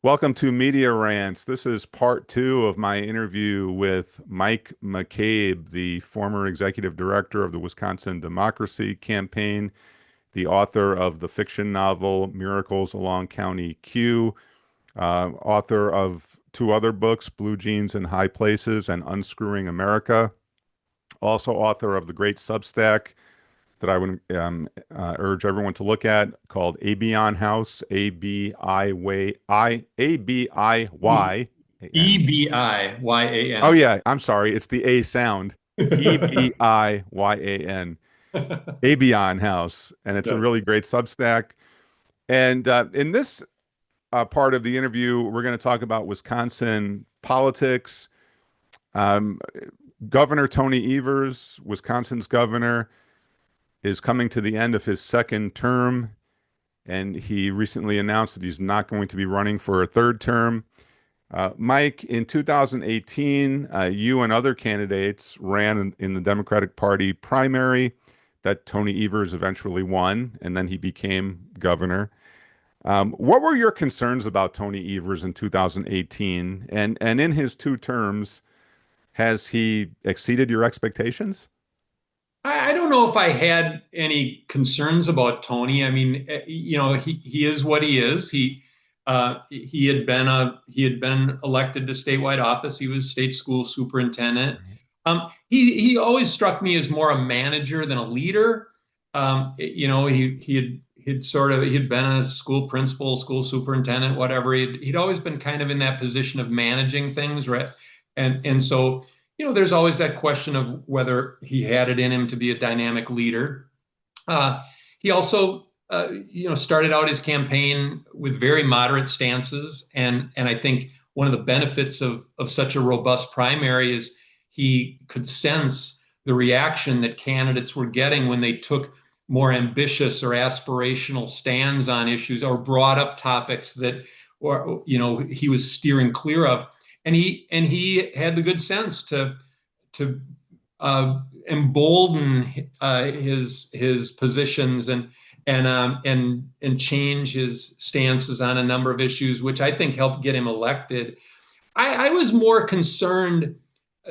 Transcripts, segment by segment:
Welcome to Media Rants. This is part two of my interview with Mike McCabe, the former executive director of the Wisconsin Democracy Campaign, the author of the fiction novel Miracles Along County Q, author of two other books, Blue Jeans in High Places and Unscrewing America, also author of the great Substack that I would urge everyone to look at called Abion House, E Abiyyan. Oh Ebiyyan. yeah, I'm sorry, it's the A sound. Ebiyyan, Abion House, and it's a Yeah. really great Substack. And in this part of the interview, we're going to talk about Wisconsin politics. Um, Governor Tony Evers, Wisconsin's governor, is coming to the end of his second term, and he recently announced that he's not going to be running for a third term. Mike, in 2018, you and other candidates ran in the Democratic Party primary that Tony Evers eventually won, and then he became governor. What were your concerns about Tony Evers in 2018? And in his two terms, has he exceeded your expectations? I don't know if I had any concerns about Tony. I mean, he is what he is. He had been elected to statewide office. He was state school superintendent. He always struck me as more a manager than a leader. He'd been a school principal, school superintendent, whatever. He'd always been kind of in that position of managing things, right? And so there's always that question of whether he had it in him to be a dynamic leader. He also, started out his campaign with very moderate stances, and I think one of the benefits of such a robust primary is he could sense the reaction that candidates were getting when they took more ambitious or aspirational stands on issues or brought up topics that, or he was steering clear of, and he had the good sense to embolden his positions and change his stances on a number of issues, which I think helped get him elected. I was more concerned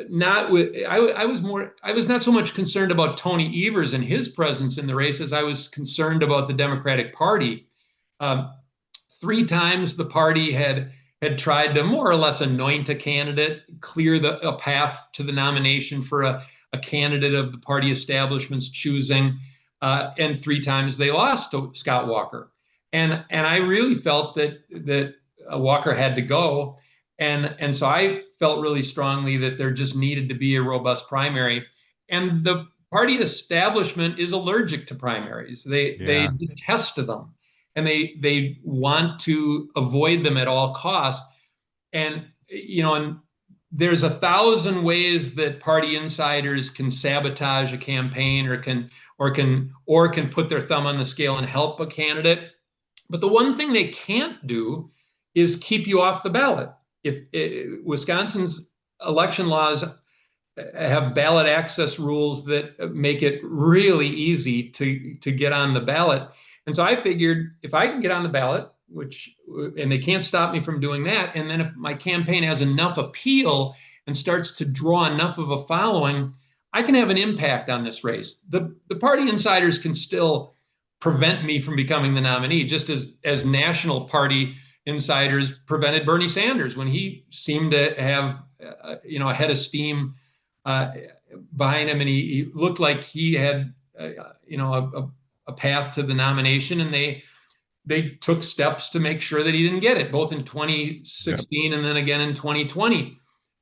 not with I was not so much concerned about Tony Evers and his presence in the race as I was concerned about the Democratic Party. Um, Three times the party had tried to more or less anoint a candidate, clear a path to the nomination for a candidate of the party establishment's choosing, and three times they lost to Scott Walker. And I really felt that Walker had to go, and so I felt really strongly that there just needed to be a robust primary, and the party establishment is allergic to primaries. They Yeah. detest them, and they want to avoid them at all costs. And there's 1,000 ways that party insiders can sabotage a campaign or can put their thumb on the scale and help a candidate. But the one thing they can't do is keep you off the ballot. If Wisconsin's election laws have ballot access rules that make it really easy to get on the ballot. And so I figured if I can get on the ballot, and they can't stop me from doing that, and then if my campaign has enough appeal and starts to draw enough of a following, I can have an impact on this race. The party insiders can still prevent me from becoming the nominee, just as national party insiders prevented Bernie Sanders when he seemed to have a head of steam uh, behind him, and he looked like he had a path to the nomination, and they took steps to make sure that he didn't get it, both in Yep. 2016 and then again in 2020.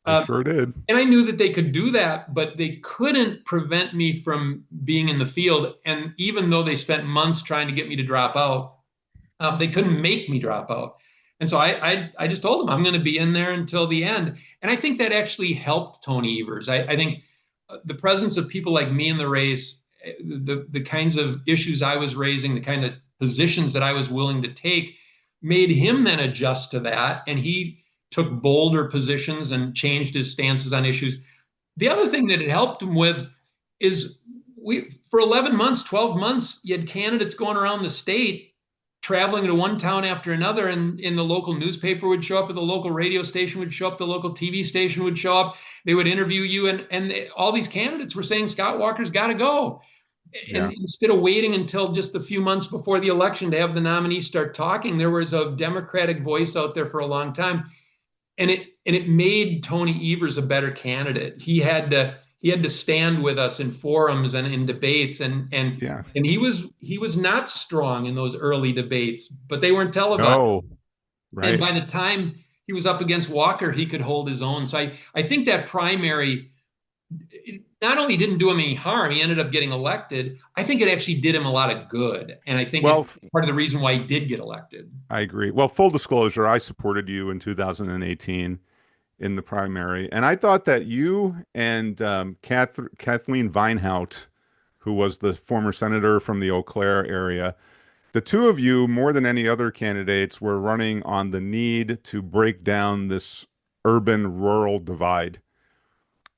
They Uh, sure did. and I knew that they could do that, but they couldn't prevent me from being in the field. And even though they spent months trying to get me to drop out, they couldn't make me drop out. And so I just told them I'm going to be in there until the end. And I think that actually helped Tony Evers. I think the presence of people like me in the race, the kinds of issues I was raising, the kind of positions that I was willing to take, made him then adjust to that. And he took bolder positions and changed his stances on issues. The other thing that it helped him with is we for 11 months, 12 months, you had candidates going around the state traveling to one town after another, and in the local newspaper would show up, or the local radio station would show up, the local TV station would show up. They would interview you, and all these candidates were saying Scott Walker's got to go. Yeah. And instead of waiting until just a few months before the election to have the nominees start talking, there was a Democratic voice out there for a long time, and it made Tony Evers a better candidate. He had to stand with us in forums and in debates, Yeah. and he was not strong in those early debates, but they weren't televised. No. And Right. by the time he was up against Walker, he could hold his own. So I think that primary, it not only didn't do him any harm, he ended up getting elected. I think it actually did him a lot of good. And I think Well, it's part of the reason why he did get elected. I agree. Well, full disclosure, I supported you in 2018 in the primary, and I thought that you and Kathleen Vinehout, who was the former senator from the Eau Claire area, the two of you, more than any other candidates, were running on the need to break down this urban-rural divide,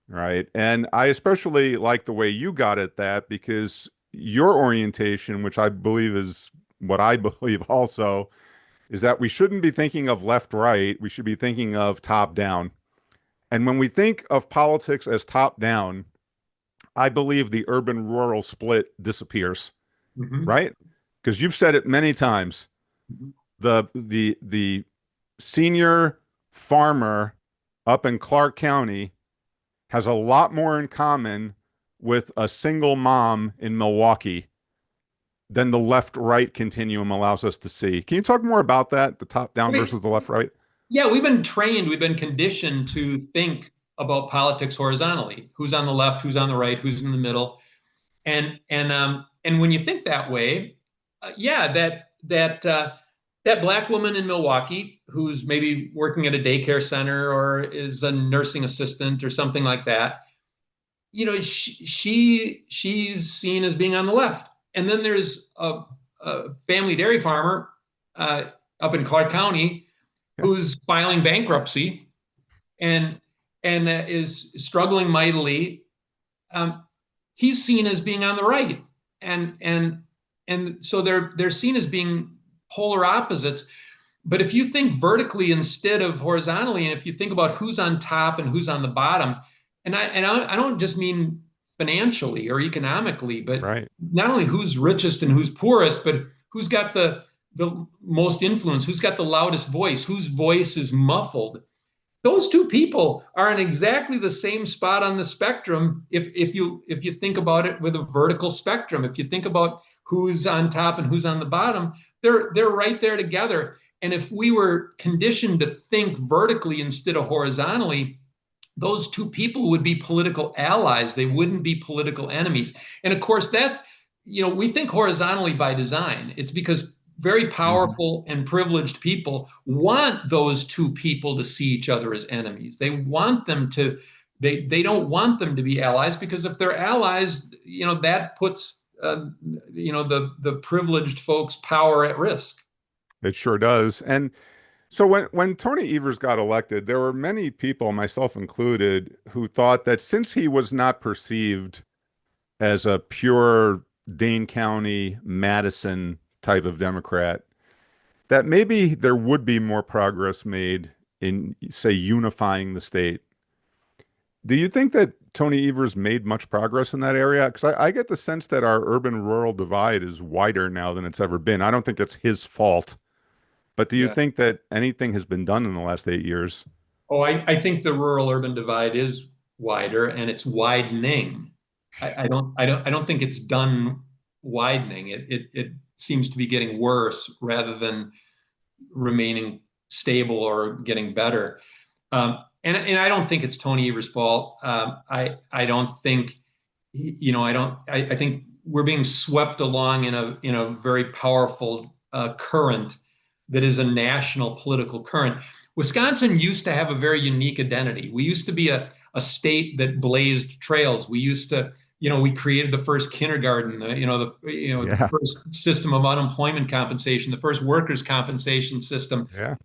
right? And I especially like the way you got at that because your orientation, which I believe is what I believe also, is that we shouldn't be thinking of left right. We should be thinking of top down. And when we think of politics as top down, I believe the urban rural split disappears, Mm-hmm. right? Because you've said it many times. Mm-hmm. The senior farmer up in Clark County has a lot more in common with a single mom in Milwaukee than the left-right continuum allows us to see. Can you talk more about that, the top-down versus the left-right? Yeah, we've been conditioned to think about politics horizontally. Who's on the left, who's on the right, who's in the middle. And when you think that way, yeah, that black woman in Milwaukee who's maybe working at a daycare center or is a nursing assistant or something like that, she's seen as being on the left. And then there's a family dairy farmer up in Clark County Yeah. who's filing bankruptcy and is struggling mightily. Um, he's seen as being on the right, and so they're seen as being polar opposites. But if you think vertically instead of horizontally, and if you think about who's on top and who's on the bottom, and I don't just mean financially or economically, but Right. not only who's richest and who's poorest, but who's got the most influence, who's got the loudest voice, whose voice is muffled. Those two people are in exactly the same spot on the spectrum. If you think about it with a vertical spectrum, if you think about who's on top and who's on the bottom, they're right there together. And if we were conditioned to think vertically instead of horizontally, those two people would be political allies. They wouldn't be political enemies. And of course, we think horizontally by design. It's because very powerful and privileged people want those two people to see each other as enemies. They want them to, they don't want them to be allies, because if they're allies, that puts, the privileged folks' power at risk. It sure does. And so when Tony Evers got elected, there were many people, myself included, who thought that since he was not perceived as a pure Dane County, Madison type of Democrat, that maybe there would be more progress made in, say, unifying the state. Do you think that Tony Evers made much progress in that area? Because I get the sense that our urban-rural divide is wider now than it's ever been. I don't think it's his fault. But do you Yeah. think that anything has been done in the last 8 years? Oh, I think the rural-urban divide is wider and it's widening. I don't think it's done widening. It seems to be getting worse rather than remaining stable or getting better. And I don't think it's Tony Evers' fault. I don't think, I think we're being swept along in a very powerful current that is a national political current. Wisconsin used to have a very unique identity. We used to be a state that blazed trails. We used to, we created the first kindergarten, the Yeah. first system of unemployment compensation, the first workers' compensation system. Yeah.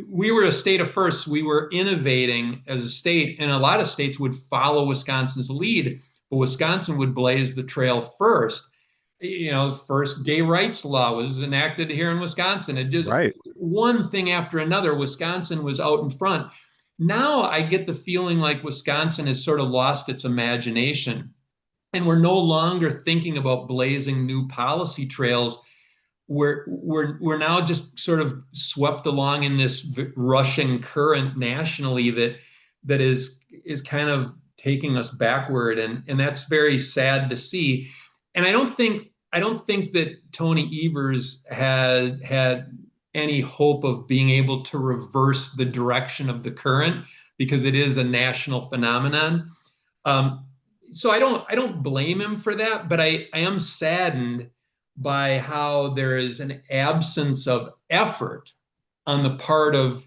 We were a state of firsts. We were innovating as a state, and a lot of states would follow Wisconsin's lead, but Wisconsin would blaze the trail first. the first gay rights law was enacted here in Wisconsin. It just Right. one thing after another. Wisconsin was out in front. Now I get the feeling like Wisconsin has sort of lost its imagination, and we're no longer thinking about blazing new policy trails. We're now just sort of swept along in this rushing current nationally that is kind of taking us backward, and that's very sad to see. And I don't think that Tony Evers had any hope of being able to reverse the direction of the current, because it is a national phenomenon. Um, so I don't blame him for that, but I am saddened by how there is an absence of effort on the part of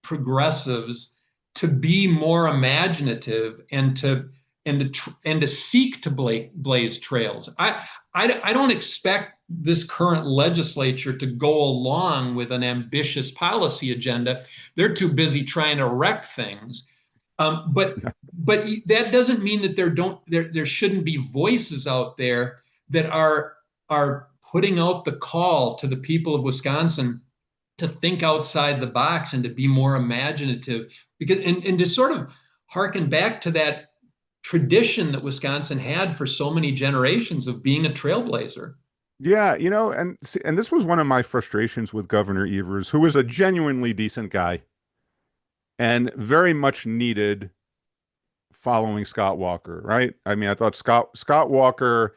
progressives to be more imaginative and to seek to blaze trails. I don't expect this current legislature to go along with an ambitious policy agenda. They're too busy trying to wreck things. But that doesn't mean that there shouldn't be voices out there that are putting out the call to the people of Wisconsin to think outside the box and to be more imaginative, because and to sort of harken back to that tradition that Wisconsin had for so many generations of being a trailblazer. Yeah, and this was one of my frustrations with Governor Evers, who was a genuinely decent guy and very much needed following Scott Walker, right? I mean, I thought Scott Walker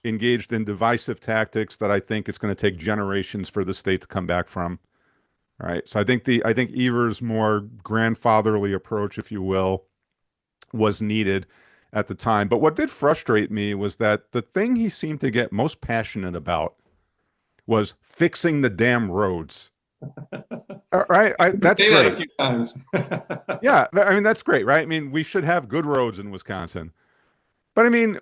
engaged in divisive tactics that I think it's going to take generations for the state to come back from. Right. So I think Evers' more grandfatherly approach, if you will, was needed at the time. But what did frustrate me was that the thing he seemed to get most passionate about was fixing the damn roads. All right. That's Say that a great. few times. Yeah. I mean, that's great, right? I mean, we should have good roads in Wisconsin. But I mean,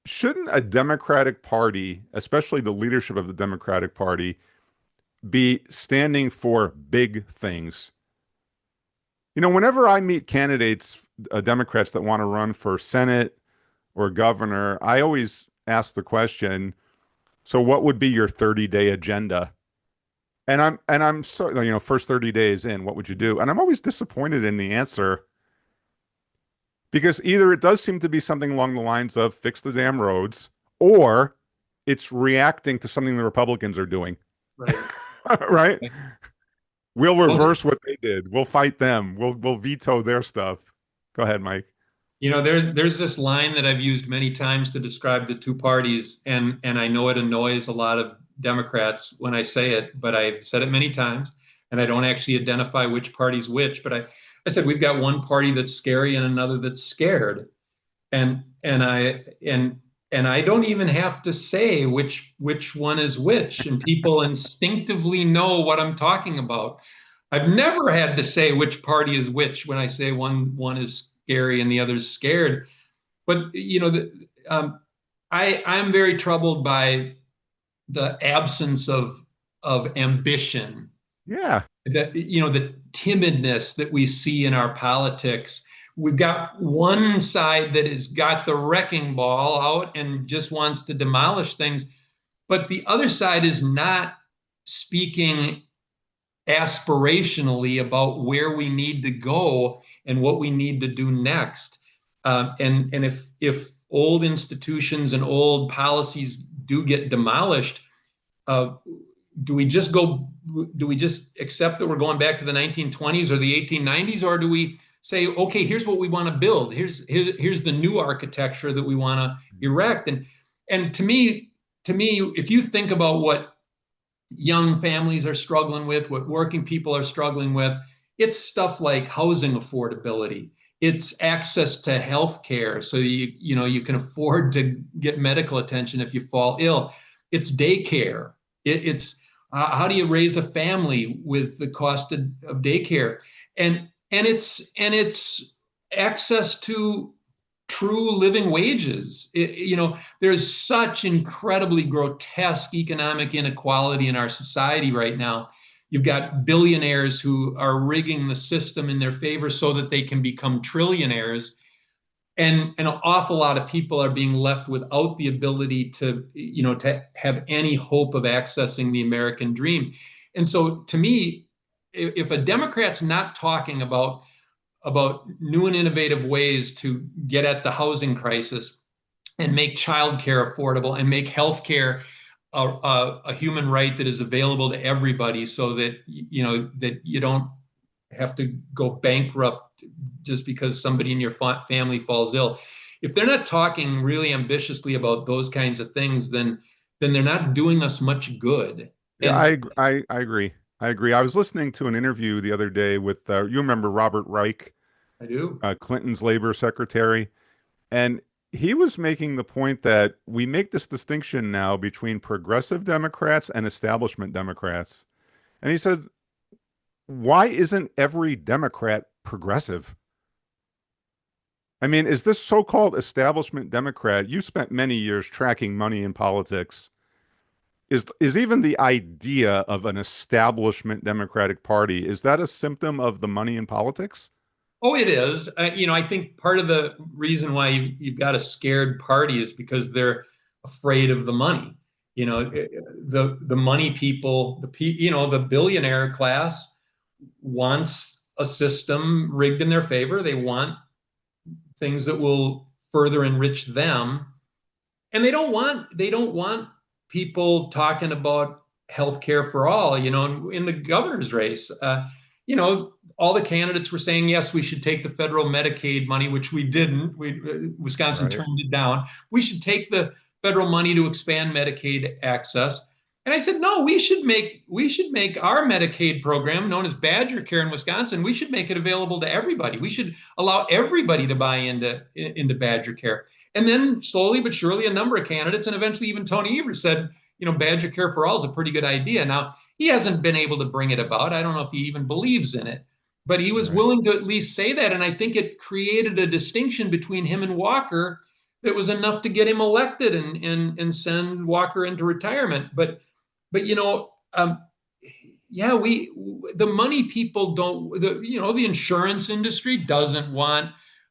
shouldn't a Democratic Party, especially the leadership of the Democratic Party, be standing for big things? Whenever I meet candidates, Democrats that want to run for Senate or governor, I always ask the question, so what would be your 30-day agenda? And I'm so, first 30 days in, what would you do? And I'm always disappointed in the answer, because either it does seem to be something along the lines of fix the damn roads, or it's reacting to something the Republicans are doing. Right. Right? We'll Well, reverse what they did. We'll fight them. We'll veto their stuff. Go ahead, Mike. there's this line that I've used many times to describe the two parties, and I know it annoys a lot of Democrats when I say it, but I've said it many times, and I don't actually identify which party's which. But I said we've got one party that's scary and another that's scared, and I don't even have to say which one is which, and people instinctively know what I'm talking about. I've never had to say which party is which when I say one is scary and the other is scared. But I'm very troubled by the absence of ambition, Yeah. the timidness that we see in our politics. We've got one side that has got the wrecking ball out and just wants to demolish things, but the other side is not speaking aspirationally about where we need to go and what we need to do next. And if old institutions and old policies do get demolished, uh, do we just go? Do we just accept that we're going back to the 1920s or the 1890s, or do we say, okay, here's what we want to build. Here's the new architecture that we want to erect. And to me, if you think about what young families are struggling with, what working people are struggling with, it's stuff like housing affordability. It's access to health care, so you can afford to get medical attention if you fall ill. It's daycare. It's how do you raise a family with the cost of daycare, and it's access to true living wages. There's such incredibly grotesque economic inequality in our society right now. You've got billionaires who are rigging the system in their favor so that they can become trillionaires. and an awful lot of people are being left without the ability to, to have any hope of accessing the American dream. And so to me, if a Democrat's not talking about new and innovative ways to get at the housing crisis and make childcare affordable and make healthcare a human right that is available to everybody, so that that you don't have to go bankrupt just because somebody in your family falls ill. If they're not talking really ambitiously about those kinds of things, then they're not doing us much good. Yeah, And I agree. I agree. I was listening to an interview the other day with you remember Robert Reich, I do. Clinton's labor secretary, and he was making the point that we make this distinction now between progressive Democrats and establishment Democrats. And he said, why isn't every Democrat progressive? I mean, is this so-called establishment Democrat? You spent many years tracking money in politics. Is even the idea of an establishment Democratic Party, is that a symptom of the money in politics? Oh, it is. I think part of the reason why you've got a scared party is because they're afraid of the money. The money people, the billionaire class wants a system rigged in their favor. They want things that will further enrich them, and they don't want people talking about health care for all. In the governor's race, all the candidates were saying, yes, we should take the federal Medicaid money, which we didn't. Wisconsin Right. turned it down. We should take the federal money to expand Medicaid access. And I said, no, we should make our Medicaid program, known as Badger Care in Wisconsin, we should make it available to everybody. We should allow everybody to buy into Badger Care. And then slowly but surely, a number of candidates, and eventually even Tony Evers said, Badger Care for All is a pretty good idea. Now, he hasn't been able to bring it about. I don't know if he even believes in it, but he was Right. willing to at least say that. And I think it created a distinction between him and Walker that was enough to get him elected and send Walker into retirement. But yeah, the money people don't, the insurance industry doesn't want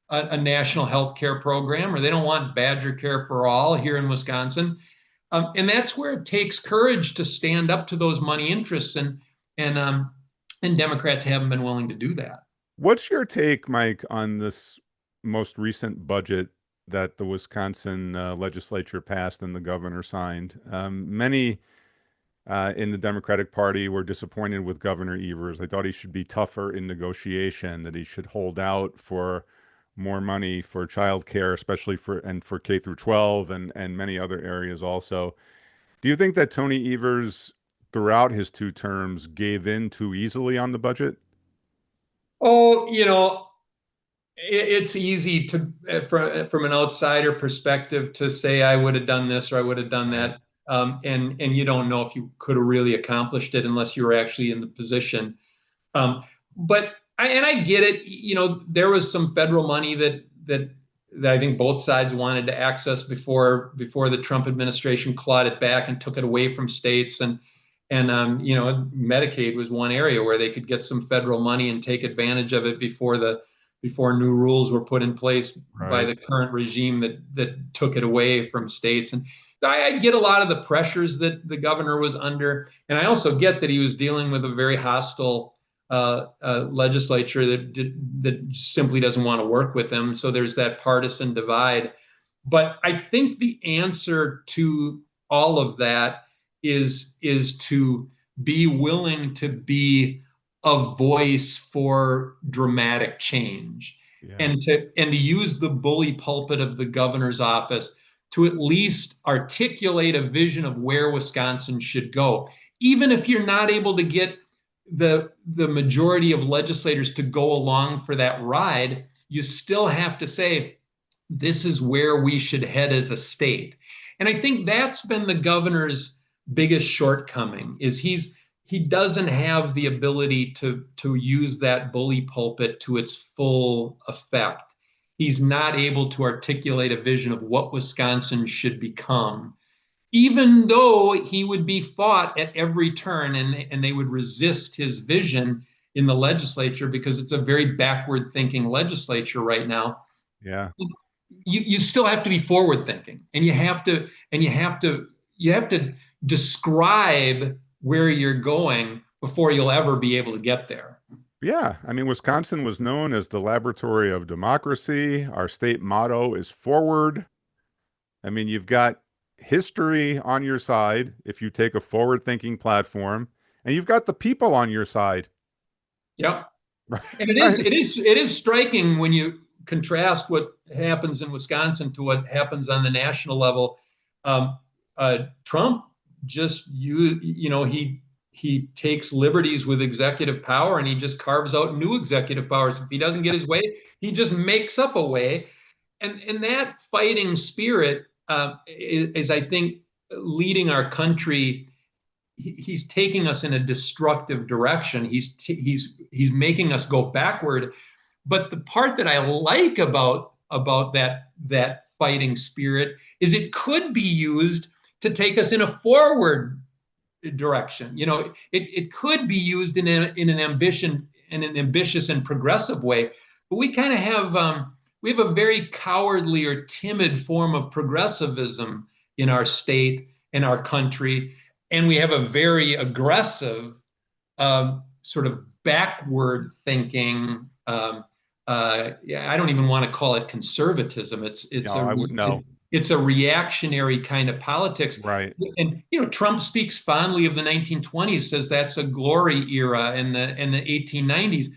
a national health care program, or they don't want Badger Care for All here in Wisconsin. And that's where it takes courage to stand up to those money interests, and and Democrats haven't been willing to do that. What's your take, Mike, on this most recent budget that the Wisconsin legislature passed and the governor signed? Many in the Democratic Party were disappointed with Governor Evers. They thought he should be tougher in negotiation, that he should hold out for more money for childcare, especially for K through 12 and many other areas also. Do you think that Tony Evers, throughout his two terms, gave in too easily on the budget? Oh, it's easy to, from an outsider perspective, to say I would have done this or I would have done Right. that, and you don't know if you could have really accomplished it unless you were actually in the position. Um, but I get it. There was some federal money that I think both sides wanted to access before the Trump administration clawed it back and took it away from states. And Medicaid was one area where they could get some federal money and take advantage of it before new rules were put in place by Right. the current regime that took it away from states. And I get a lot of the pressures that the governor was under, and I also get that he was dealing with a very hostile legislature that simply doesn't want to work with him. So there's that partisan divide. But I think the answer to all of that is to be willing to be a voice for dramatic change, Yeah. and to use the bully pulpit of the governor's office to at least articulate a vision of where Wisconsin should go. Even if you're not able to get the majority of legislators to go along for that ride, you still have to say, this is where we should head as a state. And I think that's been the governor's biggest shortcoming, is he doesn't have the ability to use that bully pulpit to its full effect. He's not able to articulate a vision of what Wisconsin should become, even though he would be fought at every turn, and they would resist his vision in the legislature because it's a very backward thinking legislature right now. Yeah. you still have to be forward thinking, and you have to describe where you're going before you'll ever be able to get there. Yeah, I mean, Wisconsin was known as the laboratory of democracy. Our state motto is forward. I mean, you've got history on your side if you take a forward-thinking platform, and you've got the people on your side. Yep. And it is Right. it is it is striking when you contrast what happens in Wisconsin to what happens on the national level. Trump just he takes liberties with executive power, and he just carves out new executive powers. If he doesn't get his way, he just makes up a way. And that fighting spirit is, I think, leading our country. He's taking us in a destructive direction. He's making us go backward. But the part that I like about that fighting spirit is it could be used to take us in a forward direction. It could be used in an ambitious and progressive way. But we have a very cowardly or timid form of progressivism in our state, in our country, and we have a very aggressive sort of backward thinking. Yeah, I don't even want to call it conservatism. No, I wouldn't know. It's a reactionary kind of politics. Right. And Trump speaks fondly of the 1920s, says that's a glory era, in the 1890s.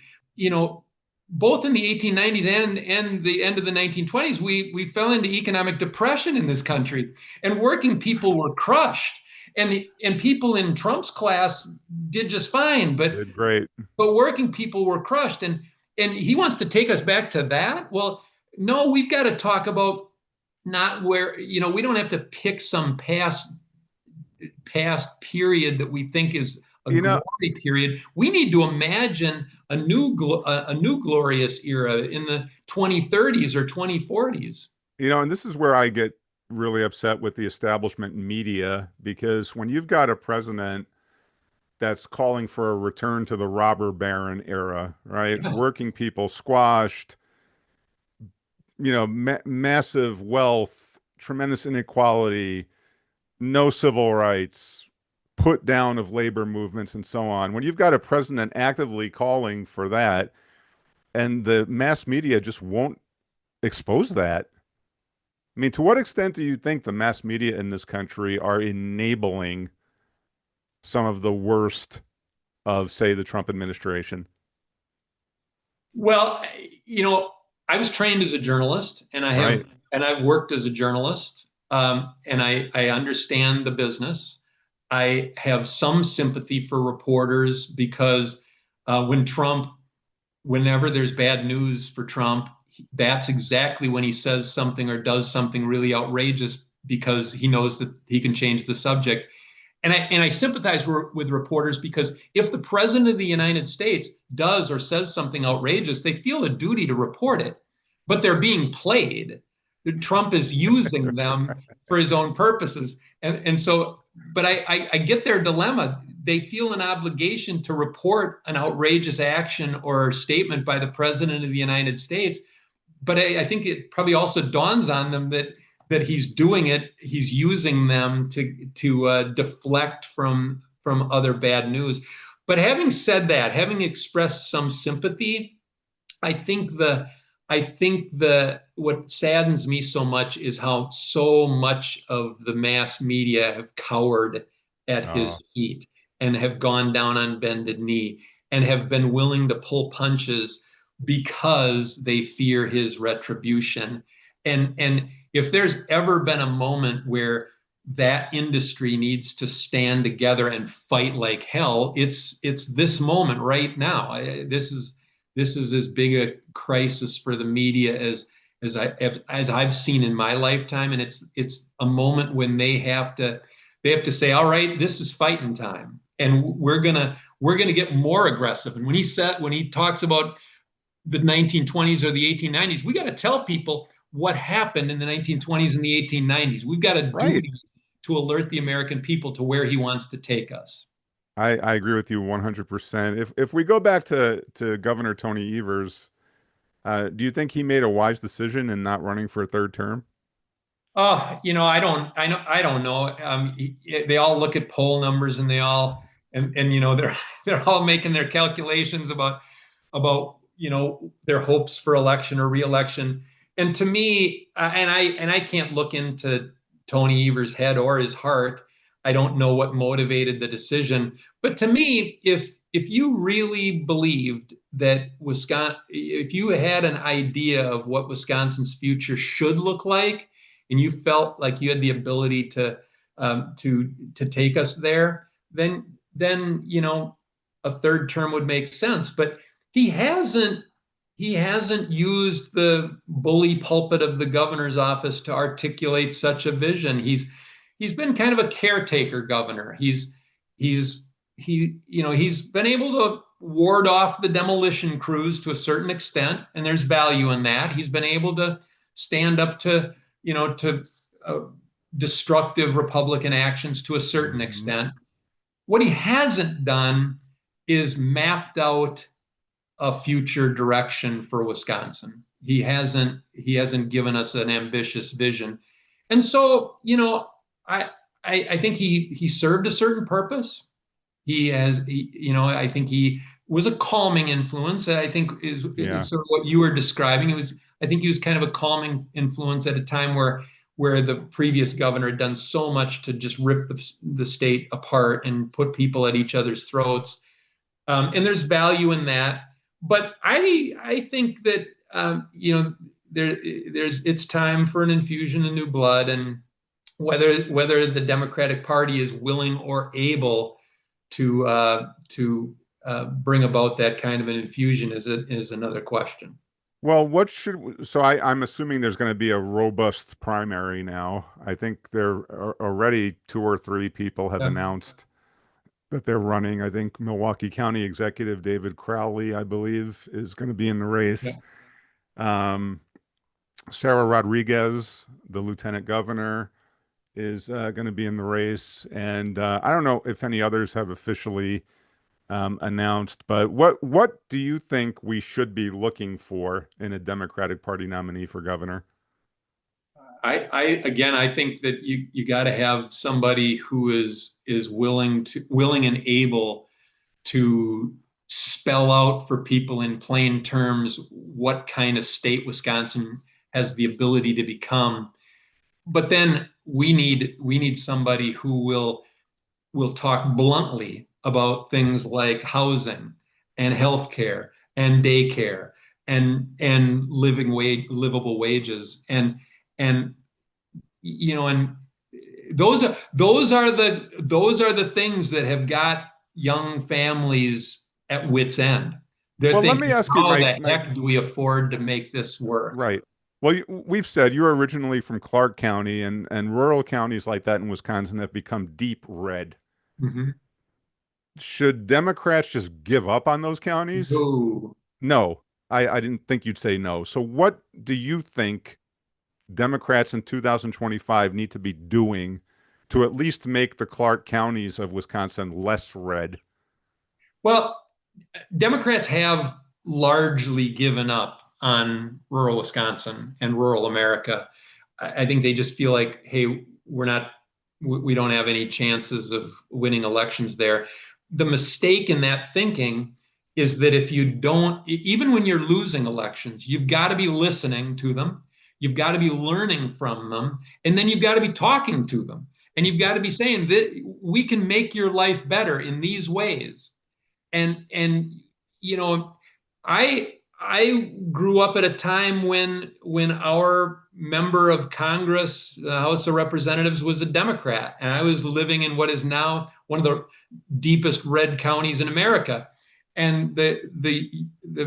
Both in the 1890s and the end of the 1920s, we fell into economic depression in this country, and working people were crushed. And people in Trump's class did just fine, but Did great. working people were crushed. And he wants to take us back to that. Well, no, we've got to talk about not where, we don't have to pick some past period that we think is a You know, glory period. We need to imagine a new glorious era in the 2030s or 2040s. and this is where I get really upset with the establishment media because when you've got a president that's calling for a return to the robber baron era, right? Yeah. Working people squashed, massive wealth, tremendous inequality, no civil rights, put down of labor movements, and so on. When you've got a president actively calling for that, and the mass media just won't expose that. I mean, to what extent do you think the mass media in this country are enabling some of the worst of, say, the Trump administration? Well, I was trained as a journalist, Right. and I've worked as a journalist, and I understand the business. I have some sympathy for reporters because whenever there's bad news for Trump, that's exactly when he says something or does something really outrageous because he knows that he can change the subject. And I sympathize with reporters because if the president of the United States does or says something outrageous, they feel a duty to report it, but they're being played. Trump is using them for his own purposes, and so. But I get their dilemma. They feel an obligation to report an outrageous action or statement by the president of the United States, but I think it probably also dawns on them that he's doing it. He's using them to deflect from other bad news. But having said that, having expressed some sympathy, I think the what saddens me so much is how so much of the mass media have cowered at his Oh, feet and have gone down on bended knee and have been willing to pull punches because they fear his retribution. And if there's ever been a moment where that industry needs to stand together and fight like hell, it's this moment right now. This is as big a crisis for the media as I've seen in my lifetime, and it's a moment when they have to say, all right, this is fighting time, and we're gonna get more aggressive. And when he talks about the 1920s or the 1890s, we got to tell people what happened in the 1920s and the 1890s. We've got a right. duty to alert the American people to where he wants to take us. I agree with you 100%. If we go back to Governor Tony Evers, Do you think he made a wise decision in not running for a third term? Oh, I don't know. They all look at poll numbers and they're they're all making their calculations about their hopes for election or reelection. And to me, and I can't look into Tony Evers' head or his heart. I don't know what motivated the decision. But to me, if you really believed that Wisconsin, if you had an idea of what Wisconsin's future should look like, and you felt like you had the ability to take us there, then a third term would make sense. But he hasn't he hasn't used the bully pulpit of the governor's office to articulate such a vision. He's been kind of a caretaker governor. He's been able to ward off the demolition crews to a certain extent, and there's value in that. He's been able to stand up to destructive Republican actions to a certain Mhm. extent. What he hasn't done is mapped out a future direction for Wisconsin. He hasn't given us an ambitious vision. And so, I I think he served a certain purpose. I think he was a calming influence. I think Yeah. is sort of what you were describing. I think he was kind of a calming influence at a time where the previous governor had done so much to just rip the state apart and put people at each other's throats. And there's value in that. But I think that it's time for an infusion of new blood, and whether the Democratic Party is willing or able to bring about that kind of an infusion is another question. Well, so I'm assuming there's going to be a robust primary now. I think there are already two or three people have Yeah, announced that they're running. I think Milwaukee County Executive David Crowley, I believe, is going to be in the yeah. race. Um, Sarah Rodriguez, the lieutenant governor, is going to be in the race. And I don't know if any others have officially announced, but what do you think we should be looking for in a Democratic Party nominee for governor? I think that you got to have somebody who is willing and able to spell out for people in plain terms what kind of state Wisconsin has the ability to become. But then we need somebody who will talk bluntly about things like housing and healthcare and daycare and livable wages and and those are the things that have got young families at wits end. They're Well, let me thinking, ask you, how my the my heck do we afford to make this work? right. Well, we've said you're originally from Clark County, and rural counties like that in Wisconsin have become deep red. Mhm. Should Democrats just give up on those counties? No. No, I didn't think you'd say no. So, what do you think Democrats in 2025 need to be doing to at least make the Clark counties of Wisconsin less red? Well, Democrats have largely given up on rural Wisconsin and rural America. I think they just feel like, hey, we don't have any chances of winning elections there. The mistake in that thinking is that if you don't, even when you're losing elections, you've got to be listening to them, you've got to be learning from them, and then you've got to be talking to them, and you've got to be saying that we can make your life better in these ways. And you know I grew up at a time when our member of Congress, the House of Representatives, was a Democrat, and I was living in what is now one of the deepest red counties in America. And the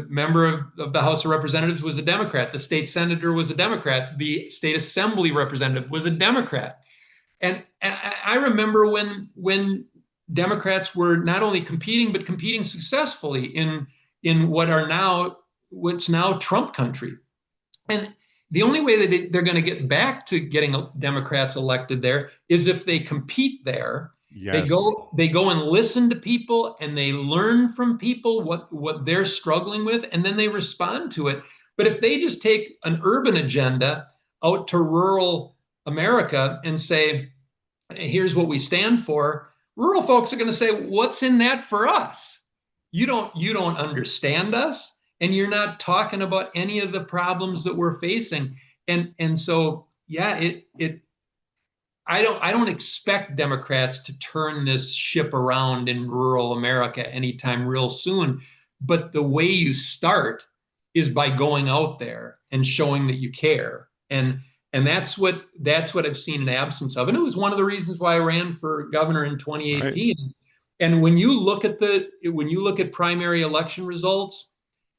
member of the House of Representatives was a Democrat. The state senator was a Democrat. The state assembly representative was a Democrat. And I remember when Democrats were not only competing but competing successfully in what's now Trump country. And the only way that they're going to get back to getting Democrats elected there is if they compete there. They Yes. go and listen to people, and they learn from people what they're struggling with, and then they respond to it. But if they just take an urban agenda out to rural America and say, here's what we stand for, rural folks are going to say, what's in that for us? You don't understand us, and you're not talking about any of the problems that we're facing. And so yeah, it I don't expect Democrats to turn this ship around in rural America anytime real soon. But the way you start is by going out there and showing that you care. And that's what I've seen an absence of. And it was one of the reasons why I ran for governor in Right. 2018. And when you look at primary election results,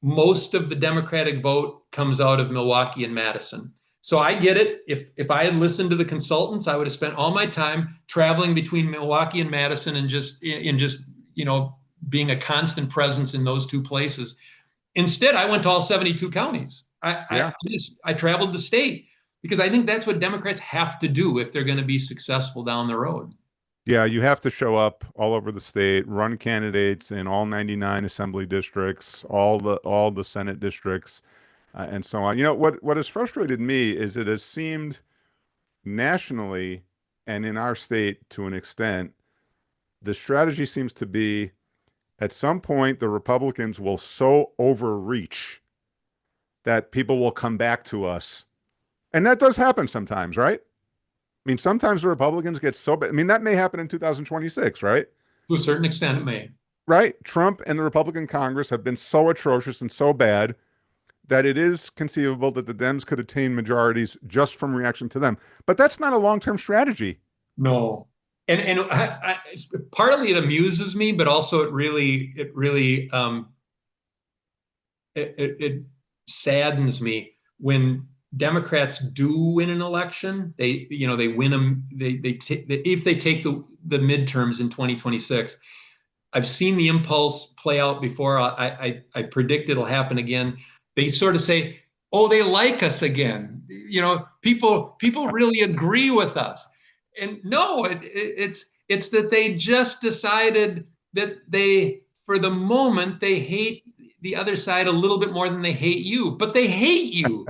most of the Democratic vote comes out of Milwaukee and Madison. So I get it. If I had listened to the consultants, I would have spent all my time traveling between Milwaukee and Madison and just being a constant presence in those two places. Instead, I went to all 72 counties. Yeah. I traveled the state because I think that's what Democrats have to do if they're going to be successful down the road. Yeah, you have to show up all over the state, run candidates in all 99 assembly districts, all the Senate districts, and so on. What has frustrated me is it has seemed nationally and in our state to an extent, the strategy seems to be at some point the Republicans will so overreach that people will come back to us. And that does happen sometimes, right? I mean, sometimes the Republicans get so bad. I mean, that may happen in 2026, right? To a certain extent, it may. Right? Trump and the Republican Congress have been so atrocious and so bad that it is conceivable that the Dems could attain majorities just from reaction to them. But that's not a long-term strategy. No. And partly it amuses me, but also it saddens me when Democrats do win an election. They win them. If they take the midterms in 2026. I've seen the impulse play out before. I predict it'll happen again. They sort of say, "Oh, they like us again." People really agree with us. And no, it's that they just decided that for the moment, they hate the other side a little bit more than they hate you, but they hate you.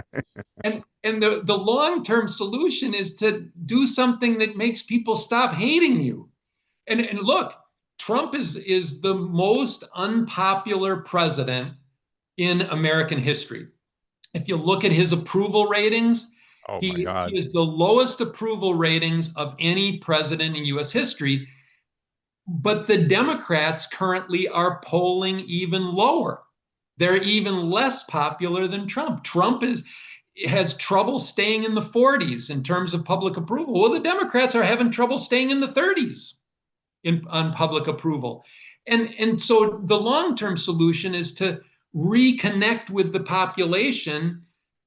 And the long-term solution is to do something that makes people stop hating you. And look, Trump is the most unpopular president in American history. If you look at his approval ratings, Oh my he God. is the lowest approval ratings of any president in US history. But the Democrats currently are polling even lower. They're even less popular than Trump. Trump has trouble staying in the 40s in terms of public approval. Well, the Democrats are having trouble staying in the 30s on public approval. And so the long-term solution is to reconnect with the population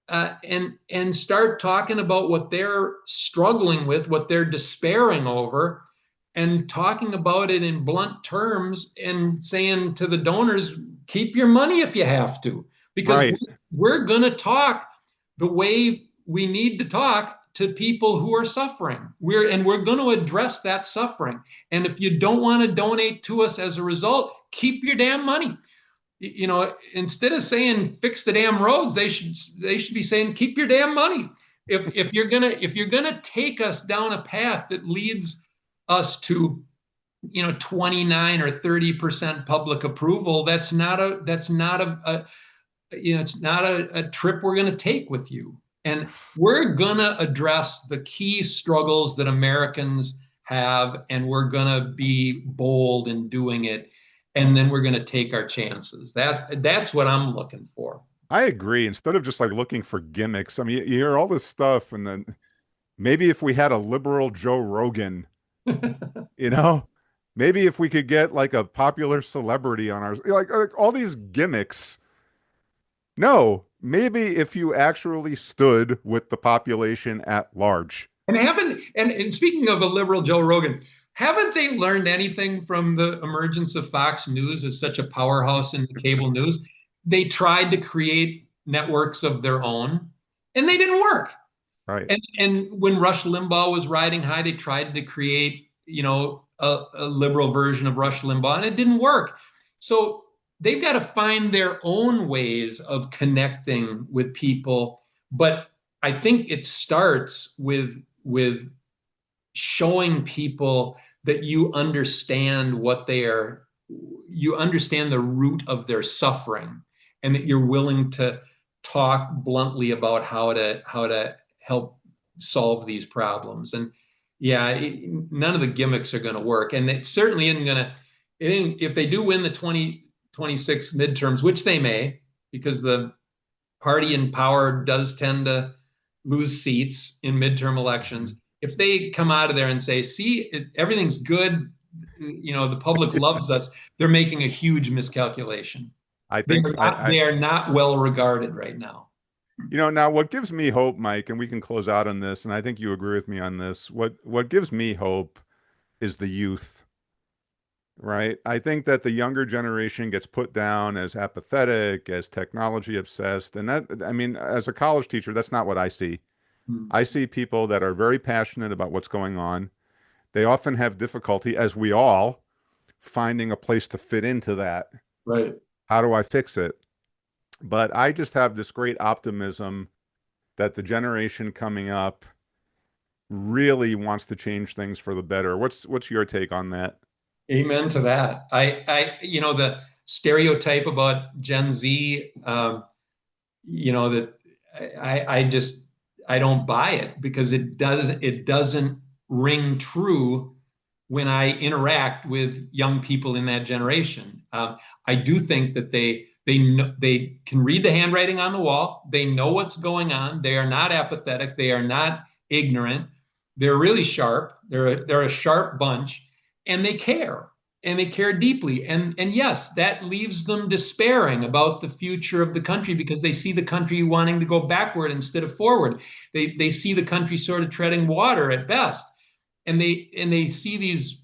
and start talking about what they're struggling with, what they're despairing over, and talking about it in blunt terms and saying to the donors, keep your money if you have to, because Right. we're going to talk the way we need to talk to people who are suffering. We're going to address that suffering. And if you don't want to donate to us as a result, keep your damn money. Instead of saying fix the damn roads, they should be saying keep your damn money. If you're gonna take us down a path that leads us to 29 or 30% public approval, it's not a trip we're going to take with you. And we're going to address the key struggles that Americans have, and we're going to be bold in doing it. And then we're going to take our chances. That's what I'm looking for. I agree. Instead of just like looking for gimmicks, I mean, you hear all this stuff, and then maybe if we had a liberal Joe Rogan, you know, maybe if we could get like a popular celebrity on our like all these gimmicks. No, maybe if you actually stood with the population at large. And speaking of a liberal Joe Rogan, haven't they learned anything from the emergence of Fox News as such a powerhouse in cable news? They tried to create networks of their own, and they didn't work. Right. And when Rush Limbaugh was riding high, they tried to create, a liberal version of Rush Limbaugh, and it didn't work. So they've got to find their own ways of connecting with people. But I think it starts with showing people that you understand what they are, you understand the root of their suffering, and that you're willing to talk bluntly about how to help solve these problems. And yeah, none of the gimmicks are going to work, and it certainly isn't going to. If they do win the 2026 midterms, which they may, because the party in power does tend to lose seats in midterm elections. If they come out of there and say, see, everything's good, the public loves us, they're making a huge miscalculation. I They think are not, I they are not well regarded right now. now what gives me hope, Mike, and we can close out on this, and I think you agree with me on this. What gives me hope is the youth, right? I think that the younger generation gets put down as apathetic, as technology obsessed, and that, I mean, as a college teacher, that's not what I see. Hmm. I see people that are very passionate about what's going on. They often have difficulty, as we all, finding a place to fit into that. Right. How do I fix it? But I just have this great optimism that the generation coming up really wants to change things for the better. What's your take on that? Amen to that. The stereotype about Gen Z, that I just I don't buy it, because it doesn't ring true when I interact with young people in that generation. I do think that they can read the handwriting on the wall. They know what's going on. They are not apathetic. They are not ignorant. They're really sharp. They're a sharp bunch, and they care, and they care deeply. And yes, that leaves them despairing about the future of the country, because they see the country wanting to go backward instead of forward. They see the country sort of treading water at best, and they see these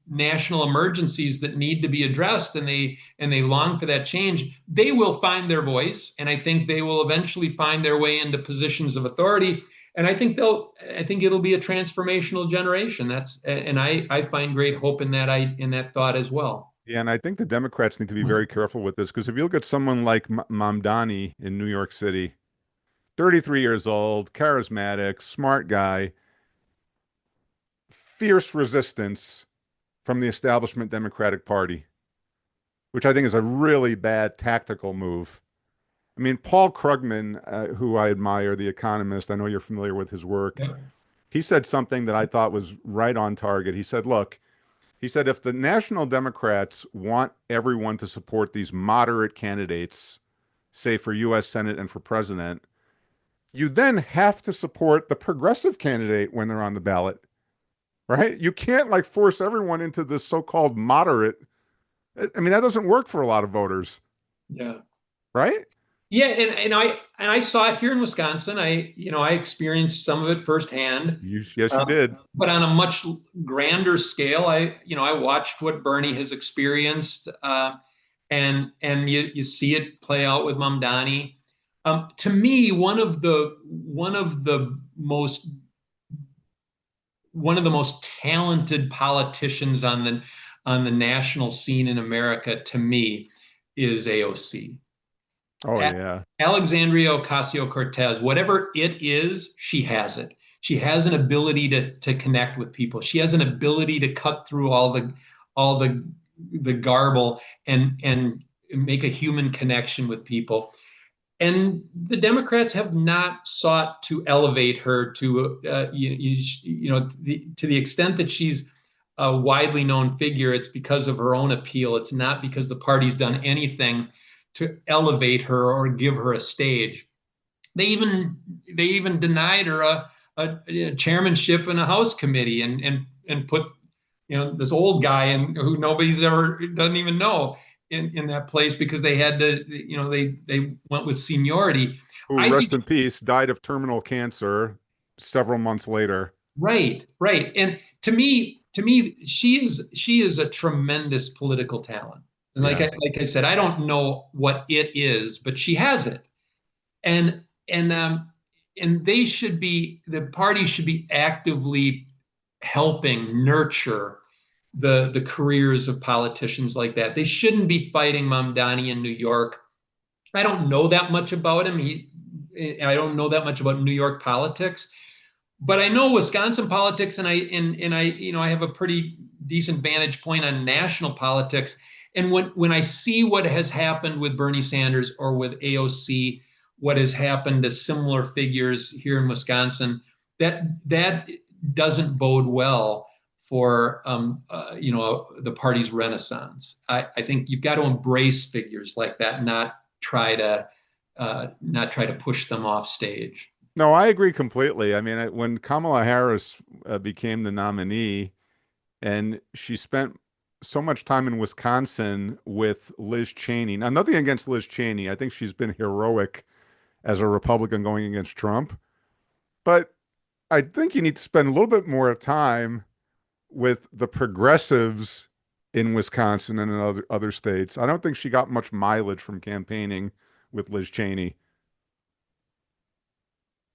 national emergencies that need to be addressed, and they long for that change. They will find their voice, and I think they will eventually find their way into positions of authority. And I think it'll be a transformational generation. I find great hope in that thought as well. Yeah, and I think the Democrats need to be very careful with this, because if you look at someone like Mamdani in New York City, 33 years old, charismatic, smart guy, fierce resistance from the establishment Democratic Party, which I think is a really bad tactical move. I mean, Paul Krugman, who I admire, the economist, I know you're familiar with his work. Yeah. He said something that I thought was right on target. He said, look, he said, if the National Democrats want everyone to support these moderate candidates, say for US Senate and for president, you then have to support the progressive candidate when they're on the ballot, right? You can't like force everyone into this so-called moderate. I mean, that doesn't work for a lot of voters, Yeah. right? Yeah, and I saw it here in Wisconsin. I experienced some of it firsthand. Yes, you did. But on a much grander scale, I watched what Bernie has experienced, and you see it play out with Mamdani. To me, one of the most talented politicians on the national scene in America, to me, is AOC. Oh, yeah. Alexandria Ocasio-Cortez, whatever it is, she has it. She has an ability to connect with people. She has an ability to cut through all the garble and make a human connection with people. And the Democrats have not sought to elevate her to to the extent that she's a widely known figure. It's because of her own appeal. It's not because the party's done anything to elevate her or give her a stage. They even denied her a chairmanship in a House committee, and put this old guy in, who nobody's ever doesn't even know, in that place, because they had to, they went with seniority. Who, I think rest in peace, died of terminal cancer several months later. right, right. And to me, she is a tremendous political talent. And like Yeah. I said, I don't know what it is, but she has it. And and the party should be actively helping nurture the careers of politicians like that. They shouldn't be fighting Mamdani in New York. I don't know that much about him. I don't know that much about New York politics, but I know Wisconsin politics, and I have a pretty decent vantage point on national politics. And when I see what has happened with Bernie Sanders or with AOC, what has happened to similar figures here in Wisconsin, that doesn't bode well for the party's renaissance. I think you've got to embrace figures like that, try to not try to push them off stage. No, I agree completely. I mean, when Kamala Harris became the nominee, and she spent so much time in Wisconsin with Liz Cheney. Now, nothing against Liz Cheney. I think she's been heroic as a Republican going against Trump. But I think you need to spend a little bit more time with the progressives in Wisconsin and in other states. I don't think she got much mileage from campaigning with Liz Cheney.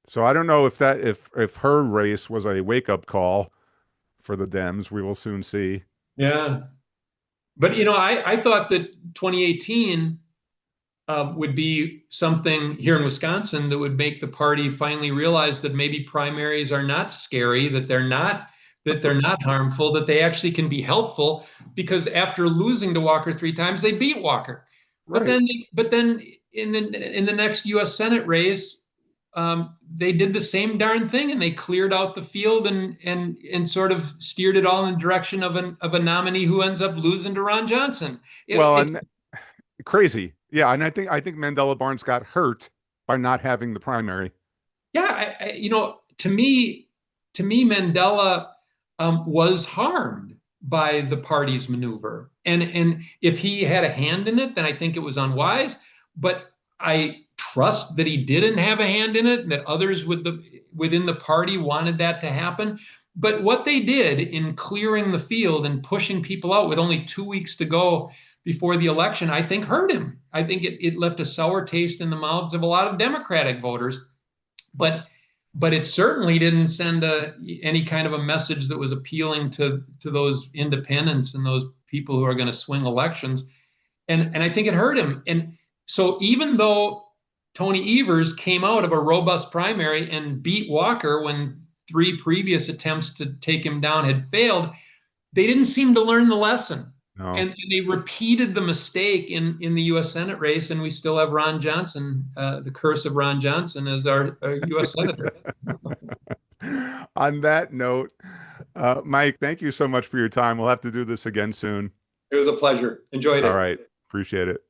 So I don't know if her race was a wake-up call for the Dems. We will soon see. Yeah. But I thought that 2018 would be something here in Wisconsin that would make the party finally realize that maybe primaries are not scary, that they're not harmful, that they actually can be helpful. Because after losing to Walker 3 times, they beat Walker. But Right. then in the next U.S. Senate race, they did the same darn thing, and they cleared out the field and sort of steered it all in the direction of a nominee who ends up losing to Ron Johnson. It, Well, it and crazy. Yeah, and I think Mandela Barnes got hurt by not having the primary. yeah, to me, Mandela was harmed by the party's maneuver, and if he had a hand in it, then I think it was unwise. But I trust that he didn't have a hand in it, and that others within the party wanted that to happen. But what they did in clearing the field and pushing people out with only 2 weeks to go before the election, I think hurt him. I think it left a sour taste in the mouths of a lot of Democratic voters, but it certainly didn't send any kind of a message that was appealing to those independents and those people who are going to swing elections. And I think it hurt him. And so even though Tony Evers came out of a robust primary and beat Walker when 3 previous attempts to take him down had failed, they didn't seem to learn the lesson. No. And they repeated the mistake in the U.S. Senate race, and we still have Ron Johnson, the curse of Ron Johnson, as our U.S. Senator. On that note, Mike, thank you so much for your time. We'll have to do this again soon. It was a pleasure. Enjoyed All it. right. Appreciate it.